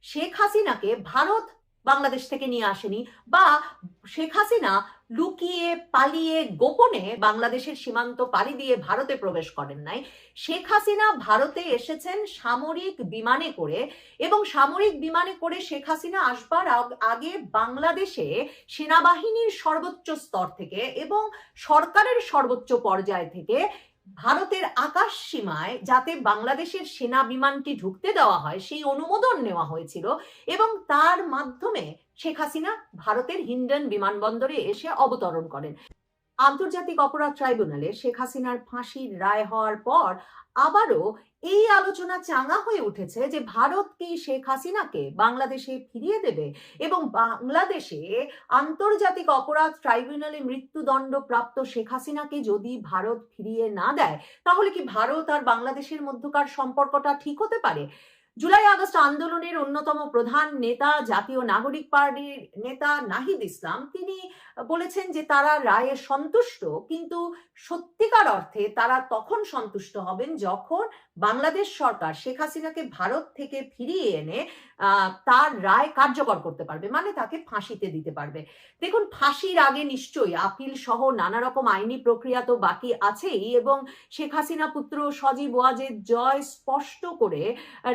শেখ হাসিনাকে ভারত বাংলাদেশ থেকে নিয়ে আসেনি, বা শেখ হাসিনা লুকিয়ে পালিয়ে গোপনে বাংলাদেশের সীমান্ত পাড়ি দিয়ে ভারতে প্রবেশ করেন নাই। শেখ হাসিনা ভারতে এসেছেন সামরিক বিমানে করে, এবং সামরিক বিমানে করে শেখ হাসিনা আসবার আগে বাংলাদেশে সেনাবাহিনীর সর্বোচ্চ স্তর থেকে এবং সরকারের সর্বোচ্চ পর্যায় থেকে ভারতের আকাশ সীমায় যাতে বাংলাদেশের সেনা বিমানটি ঢুকতে দেওয়া হয় সেই অনুমোদন নেওয়া হয়েছিল, এবং তার মাধ্যমে শেখ হাসিনা ভারতের হিন্ডন বিমানবন্দরে এসে অবতরণ করেন। আন্তর্জাতিক অপরাধ ট্রাইব্যুনালে শেখ হাসিনার ফাঁসির রায় হওয়ার পর আবারও এই আলোচনা চাঙা হয়ে উঠেছে যে ভারত কি শেখ হাসিনাকে বাংলাদেশে ফিরিয়ে দেবে, এবং বাংলাদেশে আন্তর্জাতিক অপরাধ ট্রাইব্যুনালে মৃত্যুদণ্ড প্রাপ্ত শেখ হাসিনাকে যদি ভারত ফিরিয়ে না দেয়, তাহলে কি ভারত আর বাংলাদেশের মধ্যকার সম্পর্কটা ঠিক হতে পারে? জুলাই আগস্ট আন্দোলনের অন্যতম প্রধান নেতা, জাতীয় নাগরিক পার্টির নেতা নাহিদ ইসলাম, তিনি বলেছেন যে তারা রায়ে সন্তুষ্ট, কিন্তু সত্যিকার অর্থে তারা তখন সন্তুষ্ট হবেন যখন বাংলাদেশ সরকার শেখ হাসিনাকে ভারত থেকে ফিরিয়ে এনে তার রায় কার্যকর করতে পারবে, মানে তাকে ফাঁসিতে দিতে পারবে। দেখুন, ফাঁসির আগে নিশ্চয়ই আপিল সহ নানা রকম আইনি প্রক্রিয়া তো বাকি আছেই, এবং শেখ হাসিনা পুত্র সজীব ওয়াজেদ জয় স্পষ্ট করে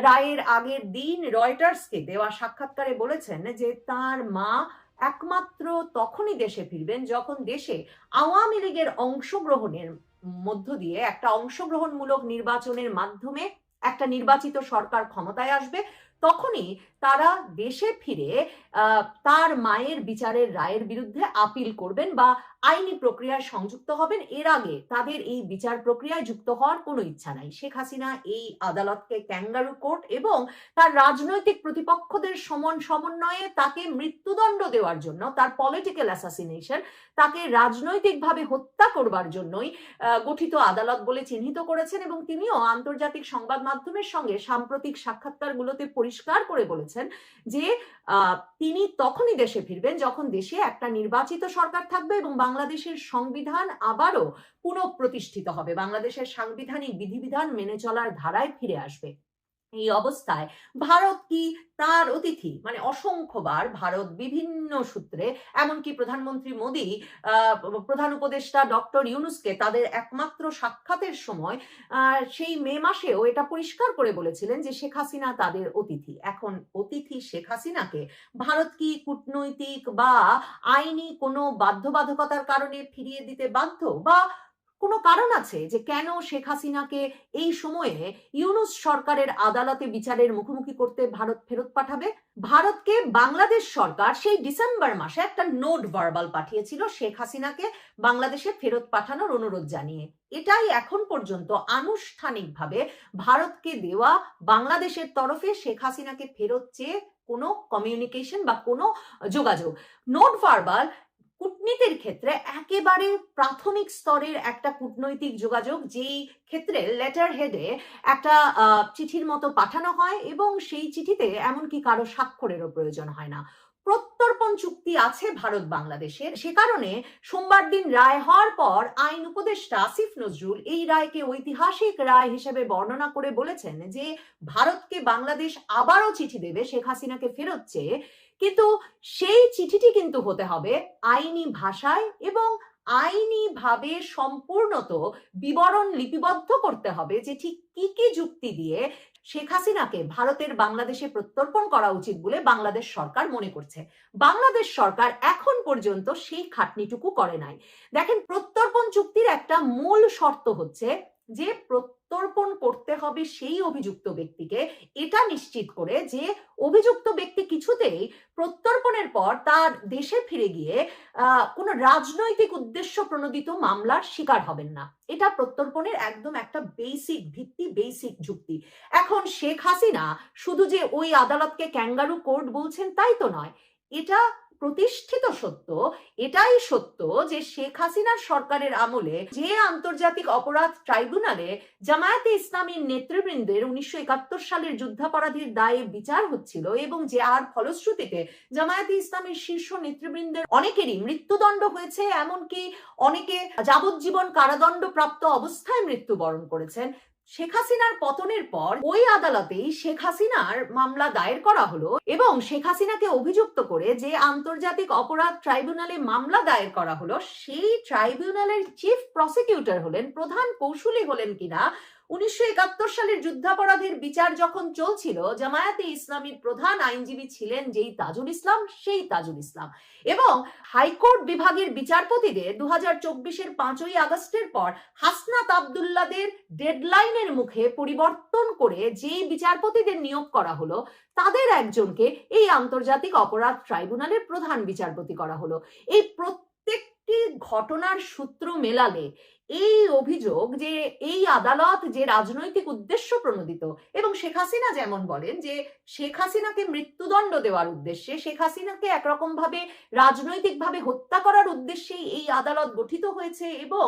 রায়ের আগের দিন রয়টার্সকে দেওয়া সাক্ষাৎকারে বলেছেন যে তার মা একমাত্র তখনই দেশে ফিরবেন যখন দেশে আওয়ামী লীগের অংশগ্রহণের মধ্য দিয়ে একটা অংশগ্রহণমূলক নির্বাচনের মাধ্যমে একটা নির্বাচিত সরকার ক্ষমতায় আসবে, তখনই তারা দেশে ফিরে তার মায়ের বিচারের রায়ের বিরুদ্ধে আপিল করবেন বা আইনি প্রক্রিয়ায় সংযুক্ত হবেন। এর আগে তাদের এই বিচার প্রক্রিয়ায় যুক্ত হওয়ার কোনো ইচ্ছা নাই। শেখ হাসিনা এই আদালতকে ক্যাঙ্গারু কোর্ট এবং তার রাজনৈতিক প্রতিপক্ষদের সমন্বয়ে তাকে মৃত্যুদণ্ড দেওয়ার জন্য, তার পলিটিক্যাল অ্যাসাসিনেশন, তাকে রাজনৈতিকভাবে হত্যা করবার জন্যই গঠিত আদালত বলে চিহ্নিত করেছেন, এবং তিনিও আন্তর্জাতিক সংবাদ মাধ্যমের সঙ্গে সাম্প্রতিক সাক্ষাৎকারগুলোতে পরিষ্কার করে বলেছেন যে তিনি তখনই দেশে ফিরবেন যখন দেশে একটা নির্বাচিত সরকার থাকবে এবং বাংলাদেশের সংবিধান আবারও পুনঃপ্রতিষ্ঠিত হবে, বাংলাদেশের সাংবিধানিক বিধিবিধান মেনে চলার ধারায় ফিরে আসবে। এই অবস্থায় ভারত কি তার অতিথি? মানে অসংখ্যবার ভারত বিভিন্ন সূত্রে, এমনকি প্রধানমন্ত্রী মোদী প্রধান উপদেষ্টা ডক্টর ইউনূসকে তাদের একমাত্র সাক্ষাতের সময় সেই মে মাসেও এটা পরিষ্কার করে বলেছিলেন যে শেখ হাসিনা তাদের অতিথি। এখন অতিথি শেখ হাসিনাকে ভারত কি কূটনৈতিক বা আইনি কোনো বাধ্যবাধকতার কারণে ফিরিয়ে দিতে বাধ্য, বা কোনো কারণ আছে যে কেন শেখ হাসিনাকে এই সময়ে ইউনূস সরকারের আদালতে বিচারের মুখোমুখি করতে ভারত ফেরত পাঠাবে? ভারতকে বাংলাদেশ সরকার সেই ডিসেম্বর মাসে একটা নোট ভার্বাল পাঠিয়েছিল শেখ হাসিনাকে বাংলাদেশে ফেরত পাঠানোর অনুরোধ জানিয়ে। এটাই এখন পর্যন্ত আনুষ্ঠানিকভাবে ভারতকে দেওয়া বাংলাদেশের তরফে শেখ হাসিনাকে ফেরত চেয়ে কোনো কমিউনিকেশন বা কোনো যোগাযোগ। নোট ভার্বাল কূটনীতির ক্ষেত্রে একেবারে প্রাথমিক স্তরের একটা কূটনৈতিক যোগাযোগ, যেই ক্ষেত্রে লেটার হেডে একটা চিঠির মতো পাঠানো হয় এবং সেই চিঠিতে এমনকি কারো স্বাক্ষরেরও প্রয়োজন হয় না। প্রত্যর্পণ চুক্তি আছে ভারত বাংলাদেশের, সে কারণে সোমবার দিন রায় হওয়ার পর আইন উপদেষ্টা আসিফ নজরুল এই রায়কে ঐতিহাসিক রায় হিসেবে বর্ণনা করে বলেছেন যে ভারতকে বাংলাদেশ আবারও চিঠি দেবে শেখ হাসিনাকে ফেরত চেয়ে, কিন্তু সেই চিঠিটি কিন্তু হতে হবে আইনি ভাষায় এবং আইনিভাবে সম্পূর্ণত বিবরণ লিপিবদ্ধ করতে হবে যে ঠিক কি কি যুক্তি দিয়ে শেখ হাসিনাকে ভারতের বাংলাদেশে প্রত্যর্পণ করা উচিত বলে বাংলাদেশ সরকার মনে করছে। বাংলাদেশ সরকার এখন পর্যন্ত সেই খাটনিটুকু করে নাই। দেখেন, প্রত্যর্পণ চুক্তির একটা মূল শর্ত হচ্ছে যে প্রত্যর্পণ করতে হবে সেই অভিযুক্ত ব্যক্তিকে, এটা নিশ্চিত করে যে অভিযুক্ত ব্যক্তি কিছুতেই প্রত্যর্পণের পর তার দেশে ফিরে গিয়ে কোনো রাজনৈতিক উদ্দেশ্য প্রণোদিত মামলার শিকার হবেন না। এটা প্রত্যর্পণের একদম একটা বেসিক ভিত্তি, বেসিক যুক্তি। এখন শেখ হাসিনা শুধু যে ওই আদালতকে ক্যাঙ্গারু কোর্ট বলছেন তাই তো নয়, এটা প্রতিষ্ঠিত সত্য, এটাই সত্য যে শেখ হাসিনার সরকারের আমলে যে আন্তর্জাতিক অপরাধ ট্রাইব্যুনালে জামায়াতে ইসলামীর নেতৃবৃন্দের 1971 সালের যুদ্ধাপরাধীর দায়ে বিচার হচ্ছিল এবং যে আর ফলশ্রুতিতে জামায়াতে ইসলামীর শীর্ষ নেতৃবৃন্দের অনেকেরই মৃত্যুদণ্ড হয়েছে, এমনকি অনেকে যাবজ্জীবন কারাদণ্ড প্রাপ্ত অবস্থায় মৃত্যুবরণ করেছেন। শেখ হাসিনার পতনের পর ওই আদালতেই শেখ হাসিনার মামলা দায়ের করা হলো এবং শেখ হাসিনাকে অভিযুক্ত করে যে আন্তর্জাতিক অপরাধ ট্রাইব্যুনালে মামলা দায়ের করা হলো সেই ট্রাইব্যুনালের চিফ প্রসিকিউটর হলেন, প্রধান কৌঁসুলি হলেন কিনা 1971 সালের যুদ্ধাপরাধের বিচার যখন চলছিল, জামায়াতে ইসলামীর প্রধান আইনজীবী ছিলেন যেই তাজুল ইসলাম, সেই তাজুল ইসলাম। এবং হাইকোর্ট বিভাগের বিচারপতিদের 2024-এর 5ই আগস্টের পর হাসনাত আব্দুল্লাদের ডেডলাইনের মুখে পরিবর্তন করে যেই বিচারপতিদের নিয়োগ করা হলো তাদের একজনকে এই আন্তর্জাতিক অপরাধ ট্রাইব্যুনালের প্রধান বিচারপতি করা হলো। এই প্রত্যেকটি ঘটনার সূত্র মেলালে এই অভিযোগ যে এই আদালত যে রাজনৈতিক উদ্দেশ্য প্রণোদিত, এবং শেখ হাসিনা যেমন বলেন যে শেখ হাসিনাকে মৃত্যুদণ্ড দেওয়ার উদ্দেশ্যে, শেখ হাসিনাকে একরকম ভাবে রাজনৈতিকভাবে হত্যা করার উদ্দেশ্যেই এই আদালত গঠিত হয়েছে এবং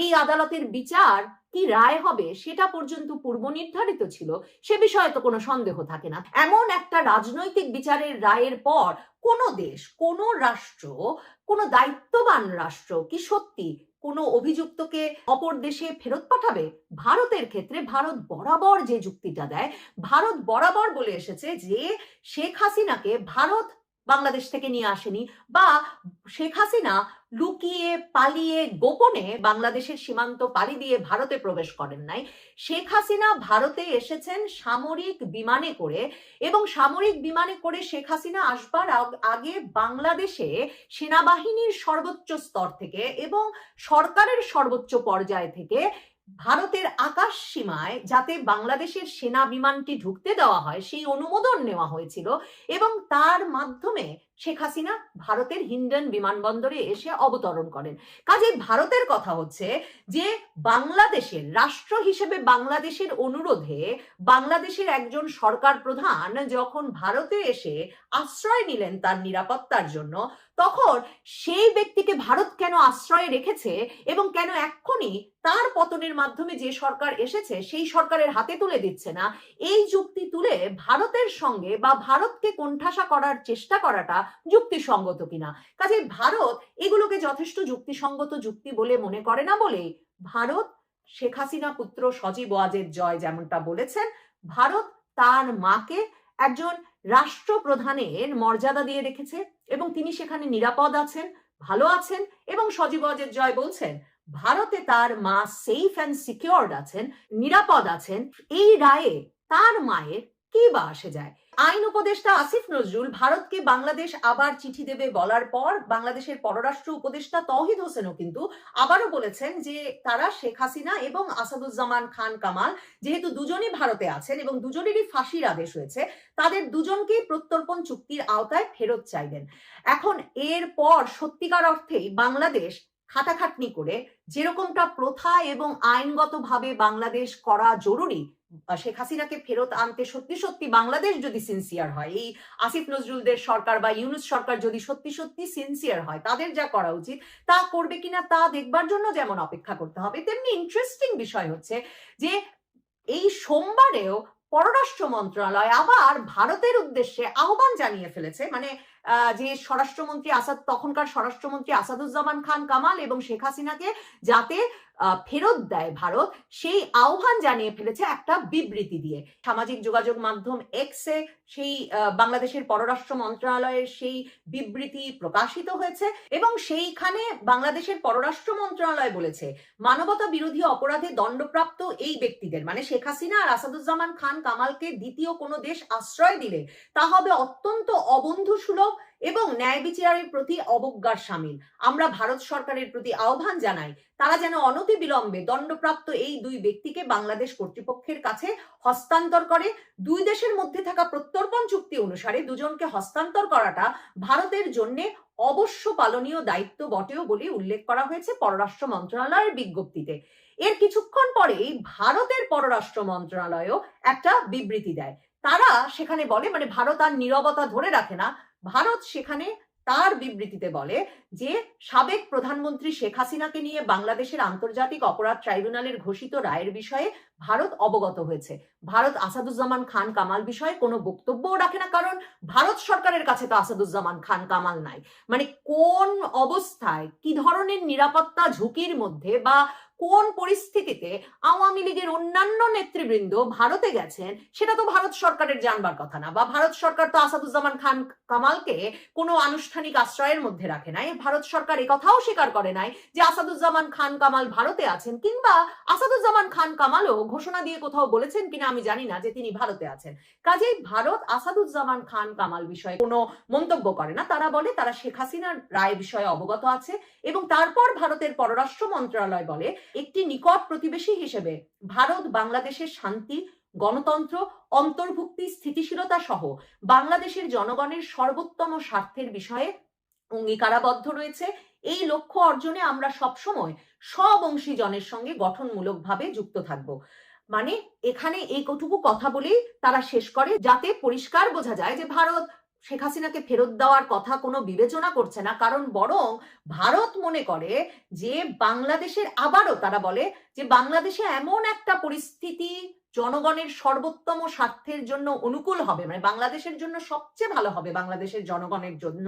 এই আদালতের বিচার কি রায় হবে সেটা পর্যন্ত পূর্ব নির্ধারিত ছিল, সে বিষয়ে তো কোনো সন্দেহ থাকে না। এমন একটা রাজনৈতিক বিচারের রায়ের পর কোনো দেশ, কোনো রাষ্ট্র, কোনো দায়িত্ববান রাষ্ট্র কি সত্যি কোনো অভিযুক্তকে অপর দেশে ফেরত পাঠাবে? ভারতের ক্ষেত্রে ভারত বরাবর যে যুক্তিটা দেয়, ভারত বরাবর বলে এসেছে যে শেখ হাসিনাকে ভারত বাংলাদেশ থেকে নিয়ে আসেনি, বা শেখ হাসিনা লুকিয়ে পালিয়ে গোপনে বাংলাদেশের সীমান্ত পাড়ি দিয়ে ভারতে প্রবেশ করেন নাই। শেখ হাসিনা ভারতে এসেছেন সামরিক বিমানে করে, এবং সামরিক বিমানে করে শেখ হাসিনা আসবার আগে বাংলাদেশে সেনাবাহিনীর সর্বোচ্চ স্তর থেকে এবং সরকারের সর্বোচ্চ পর্যায় থেকে ভারতের আকাশ সীমায় যাতে বাংলাদেশের সেনা বিমানটি ঢুকতে দেওয়া হয় সেই অনুমোদন নেওয়া হয়েছিল, এবং তার মাধ্যমে শেখ হাসিনা ভারতের হিন্ডন বিমানবন্দরে এসে অবতরণ করেন। কাজে ভারতের কথা হচ্ছে যে বাংলাদেশের রাষ্ট্র হিসেবে বাংলাদেশের অনুরোধে বাংলাদেশের একজন সরকার প্রধান যখন ভারতে এসে আশ্রয় নিলেন তার নিরাপত্তার জন্য, তখন সেই ব্যক্তিকে ভারত কেন আশ্রয়ে রেখেছে এবং কেন এক্ষুনি তার পতনের মাধ্যমে যে সরকার এসেছে সেই সরকারের হাতে তুলে দিচ্ছে না, এই যুক্তি তুলে ভারতের সঙ্গে বা ভারতকে কোণঠাসা করার চেষ্টা করাটা যুক্তিসঙ্গত কিনা। কাজে ভারত এগুলোকে যথেষ্ট যুক্তিসঙ্গত যুক্তি বলে মনে করে না বলেই ভারত শেখ হাসিনা পুত্র সজীব ওয়াজেদ জয় যেমনটা বলেছেন, ভারত তার মাকে একজন রাষ্ট্রপ্রধানের মর্যাদা দিয়ে রেখেছে এবং তিনি সেখানে নিরাপদ আছেন, ভালো আছেন, এবং সজীব ওয়াজেদ জয় বলছেন ভারতে তার মা সেফ অ্যান্ড সিকিউরড আছেন, নিরাপদ আছেন। এই রায়ে তার মায়ের কি বা আসে যায়? আইন উপদেষ্টা আসিফ নজরুল ভারতকে বাংলাদেশ আবার চিঠি দেবে বলার পর বাংলাদেশের পররাষ্ট্র উপদেষ্টা তৌহিদ হোসেনও কিন্তু আবারও বলেছেন যে তারা শেখ হাসিনা এবং আসাদুজ্জামান খান কামাল যেহেতু দুজনই ভারতে আছেন এবং দুজনেরই ফাঁসির আদেশ হয়েছে, তাদের দুজনকেই প্রত্যর্পণ চুক্তির আওতায় ফেরত চাইবেন। এখন এরপর সত্যিকার অর্থেই বাংলাদেশ খাটাখাটনি করে যেরকমটা প্রথা এবং আইনগতভাবে বাংলাদেশ করা জরুরি, শেখ হাসিনাকে ফেরত আনতে সত্যি সত্যি বাংলাদেশ যদি সিনসিয়ার হয়, এই আসিফ নজরুলদের সরকার বা ইউনূস সরকার যদি সত্যি সত্যি সিনসিয়ার হয়, তাদের যা করা উচিত তা করবে কিনা তা দেখবার জন্য যেমন অপেক্ষা করতে হবে, তেমনি ইন্টারেস্টিং বিষয় হচ্ছে যে এই সোমবারেও পররাষ্ট্র মন্ত্রণালয় আবার ভারতের উদ্দেশ্যে আহ্বান জানিয়ে ফেলেছে, মানে যে স্বরাষ্ট্রমন্ত্রী তখনকার স্বরাষ্ট্রমন্ত্রী আসাদুজ্জামান খান কামাল এবং শেখ হাসিনাকে যাতে ফেরত দেয় ভারত, সেই আহ্বান জানিয়ে ফেলেছে একটা বিবৃতি দিয়ে। সামাজিক যোগাযোগ মাধ্যম এক্সে সেই বাংলাদেশের পররাষ্ট্র মন্ত্রণালয়ের সেই বিবৃতি প্রকাশিত হয়েছে এবং সেইখানে বাংলাদেশের পররাষ্ট্র মন্ত্রণালয় বলেছে মানবতা বিরোধী অপরাধে দণ্ডপ্রাপ্ত এই ব্যক্তিদের, মানে শেখ হাসিনা আর আসাদুজ্জামান খান কামালকে দ্বিতীয় কোনো দেশ আশ্রয় দিলে তা হবে অত্যন্ত অবন্ধুসুলভ এবং ন্যায় বিচারের প্রতি অবজ্ঞার শামিল। আমরা ভারত সরকারের প্রতি আহ্বান জানাই তারা যেন অনতিবিলম্বে দণ্ডপ্রাপ্ত এই দুই ব্যক্তিকে বাংলাদেশ কর্তৃপক্ষের কাছে হস্তান্তর করে। দুই দেশের মধ্যে থাকা প্রত্যর্পণ চুক্তি অনুসারে দুজনকে হস্তান্তর করাটা ভারতের জন্য অবশ্য পালনীয় দায়িত্ব বটেও বলে উল্লেখ করা হয়েছে পররাষ্ট্র মন্ত্রণালয়ের বিজ্ঞপ্তিতে। এর কিছুক্ষণ পরেই ভারতের পররাষ্ট্র মন্ত্রণালয়ও একটা বিবৃতি দেয়। তারা সেখানে বলে, মানে ভারত আর নীরবতা ধরে রাখে না, ভারত সেখানে তার বিবৃতিতে বলে যে সাবেক প্রধানমন্ত্রী শেখ হাসিনাকে নিয়ে বাংলাদেশের আন্তর্জাতিক অপরাধ ট্রাইব্যুনালের ঘোষিত রায়ের বিষয়ে ভারত অবগত হয়েছে। ভারত আসাদুজ্জামান খান কামাল বিষয়ে কোনো বক্তব্যও রাখে না, কারণ ভারত সরকারের কাছে তো আসাদুজ্জামান খান কামাল নাই। মানে কোন অবস্থায় কি ধরনের নিরাপত্তা ঝুঁকির মধ্যে বা কোন পরিস্থিতিতে আওয়ামী লীগের অন্যান্য নেতৃবৃন্দ ভারতে গেছেন সেটা তো ভারত সরকারের জানবার কথা না, বা ভারত সরকার তো আসাদুজ্জামান খান কামালকে কোনো আনুষ্ঠানিক আশ্রয়ের মধ্যে রাখে নাই। ভারত সরকার একথাও স্বীকার করে নাই যে আসাদুজ্জামান খান কামাল ভারতে আছেন, কিংবা আসাদুজ্জামান খান কামালও ঘোষণা দিয়ে কোথাও বলেছেন কিনা আমি জানি না যে তিনি ভারতে আছেন। কাজেই ভারত আসাদুজ্জামান খান কামাল বিষয়ে কোনো মন্তব্য করে না। তারা বলে তারা শেখ হাসিনার রায় বিষয়ে অবগত আছে, এবং তারপর ভারতের পররাষ্ট্র মন্ত্রণালয় বলে একটি নিকট প্রতিবেশী হিসেবে ভারত বাংলাদেশের শান্তি, গণতন্ত্র, অন্তর্ভুক্তি, স্থিতিশীলতা সহ বাংলাদেশের জনগণের সর্বোত্তম স্বার্থের বিষয়ে অঙ্গীকারাবদ্ধ রয়েছে। এই লক্ষ্য অর্জনে আমরা সবসময় সব অংশীজনের সঙ্গে গঠনমূলকভাবে যুক্ত থাকব। মানে এখানে এইটুকু কথা বলেই তারা শেষ করে, যাতে পরিষ্কার বোঝা যায় যে ভারত শেখ হাসিনাকে ফেরত দেওয়ার কথা কোনো বিবেচনা করছে না, কারণ বরং ভারত মনে করে যে বাংলাদেশের, আবারও তারা বলে যে বাংলাদেশে এমন একটা পরিস্থিতি জনগণের সর্বোত্তম স্বার্থের জন্য অনুকূল হবে, মানে বাংলাদেশের জন্য সবচেয়ে ভালো হবে বাংলাদেশের জনগণের জন্য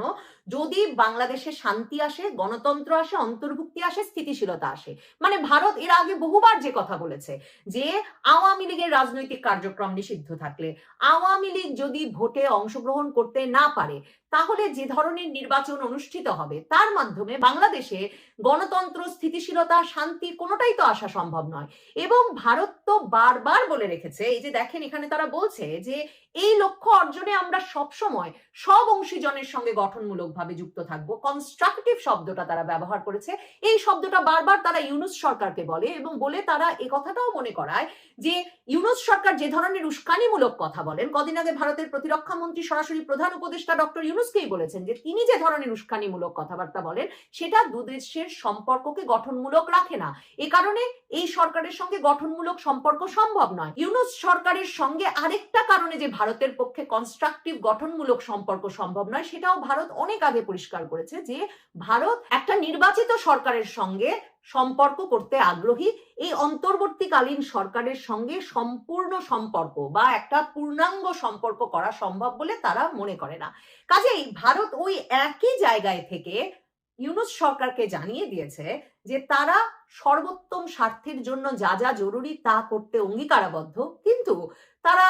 যদি বাংলাদেশে শান্তি আসে, গণতন্ত্র আসে, অন্তর্ভুক্তি আসে, স্থিতিশীলতা আসে। মানে ভারত এর আগে বহুবার যে কথা বলেছে যে আওয়ামী লীগের রাজনৈতিক কার্যক্রম নিষিদ্ধ থাকলে, আওয়ামী লীগ যদি ভোটে অংশগ্রহণ করতে না পারে, তাহলে যে ধরনের নির্বাচন অনুষ্ঠিত হবে তার মাধ্যমে বাংলাদেশে গণতন্ত্র, স্থিতিশীলতা, শান্তি কোনোটাই তো আসা সম্ভব নয়। এবং ভারত তো বারবার বলে রেখেছে, এই যে দেখেন এখানে তারা বলছে যে এই লক্ষ্য অর্জনে আমরা সবসময় সব অংশীজনের সঙ্গে গঠনমূলকভাবে যুক্ত থাকবো। কনস্ট্রাকটিভ শব্দটা তারা ব্যবহার করেছে। এই শব্দটা বারবার তারা ইউনূস সরকারকে বলে, এবং বলে তারা এ কথাটাও মনে করায় যে ইউনূস সরকার যে ধরনের উস্কানিমূলক কথা বলেন, কদিন আগে ভারতের প্রতিরক্ষা মন্ত্রী সরাসরি প্রধান উপদেষ্টা ডক্টর ইউনূসকেই বলেছেন যে তিনি যে ধরনের উস্কানিমূলক কথাবার্তা বলেন সেটা দুদেশের সম্পর্ককে গঠনমূলক রাখে না। এ কারণে এই সরকারের সঙ্গে গঠনমূলক সম্পর্ক সম্ভব নয়। ইউনূস সরকারের সঙ্গে আরেকটা কারণে যে ভারতের পক্ষে কনস্ট্রাকটিভ গঠনমূলক সম্পর্ক সম্ভব নয় সেটাও ভারত অনেক আগে পরিষ্কার করেছে, যে ভারত একটা নির্বাচিত সরকারের সঙ্গে সম্পর্ক করতে আগ্রহী। এই অন্তর্বর্তীকালীন সরকারের সঙ্গে সম্পূর্ণ সম্পর্ক বা একটা পূর্ণাঙ্গ সম্পর্ক করা সম্ভব বলে তারা মনে করে না। কাজেই ভারত ওই একই জায়গায় থেকে ইউনূস সরকারকে জানিয়ে দিয়েছে যে তারা সর্বোত্তম স্বার্থের জন্য যা যা জরুরি তা করতে অঙ্গীকারাবদ্ধ, কিন্তু তারা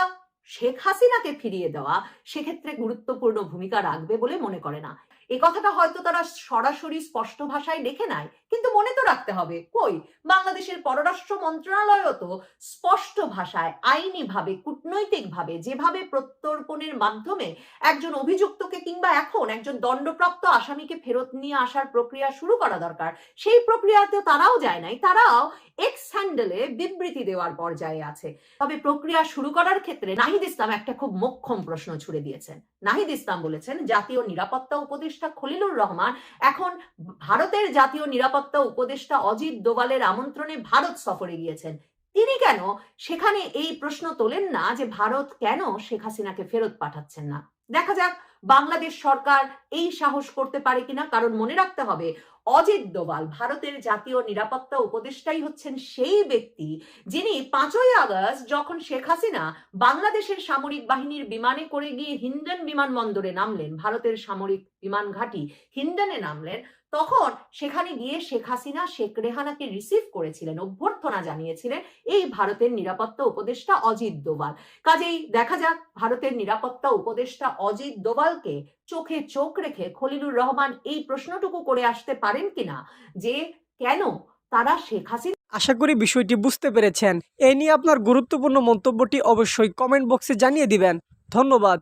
শেখ হাসিনাকে ফিরিয়ে দেওয়া সেক্ষেত্রে গুরুত্বপূর্ণ ভূমিকা রাখবে বলে মনে করে না। এই কথাটা হয়তো তারা সরাসরি স্পষ্ট ভাষায় লিখে নাই, কিন্তু মনে তো রাখতে হবে, কই বাংলাদেশের পররাষ্ট্র মন্ত্রণালয়ও তো স্পষ্ট ভাষায়, আইনি ভাবে, কূটনৈতিক ভাবে যেভাবে প্রত্যর্পণের মাধ্যমে একজন অভিযুক্তকে কিংবা এখন একজন দণ্ডপ্রাপ্ত আসামিকে ফেরত নিয়ে আসার প্রক্রিয়া শুরু করা দরকার, সেই প্রক্রিয়াতে তারাও যায় নাই। তারাও এক্স হ্যান্ডেলে বিবৃতি দেওয়ার পর্যায়ে আছে। তবে প্রক্রিয়া শুরু করার ক্ষেত্রে নাহিদ ইসলাম একটা খুব মোক্ষম প্রশ্ন ছুড়ে দিয়েছেন। নাহিদ ইসলাম বলেছেন জাতীয় নিরাপত্তা উপদেষ্টা খলিলুর রহমান এখন ভারতের জাতীয় নিরাপত্তা উপদেষ্টা অজিত দোভালের আমন্ত্রণে ভারত সফরে গিয়েছেন। তিনি কেন সেখানে এই প্রশ্ন তোলেন না যে ভারত কেন শেখ হাসিনাকে ফেরত পাঠাচ্ছেন না? দেখা যাক বাংলাদেশ সরকার এই সাহস করতে পারে কিনা। কারণ মনে রাখতে হবে, অজিত দোভাল ভারতের জাতীয় নিরাপত্তা উপদেষ্টাই হচ্ছেন সেই ব্যক্তি যিনি 5ই আগস্ট যখন শেখ হাসিনা বাংলাদেশের সামরিক বাহিনীর বিমানে করে গিয়ে হিন্ডন বিমানবন্দরে নামলেন, ভারতের সামরিক বিমান ঘাঁটি হিন্ডনে নামলেন, তখন সেখানে গিয়ে শেখ হাসিনা শেখ রেহানাকে রিসিভ করেছিলেন, অভ্যর্থনা জানিয়েছিলেন এই ভারতের নিরাপত্তা উপদেষ্টা অজিত দোভাল। কাজেই দেখা যাক ভারতের নিরাপত্তা উপদেষ্টা অজিত দোভালকে চোখে চোখ রেখে খলিলুর রহমান এই প্রশ্নটুকু করে আসতে পারেন কিনা যে কেন তারা শেখ হাসিনা। আশা করি বিষয়টি বুঝতে পেরেছেন। এ নিয়ে আপনার গুরুত্বপূর্ণ মন্তব্যটি অবশ্যই কমেন্ট বক্সে জানিয়ে দিবেন। ধন্যবাদ।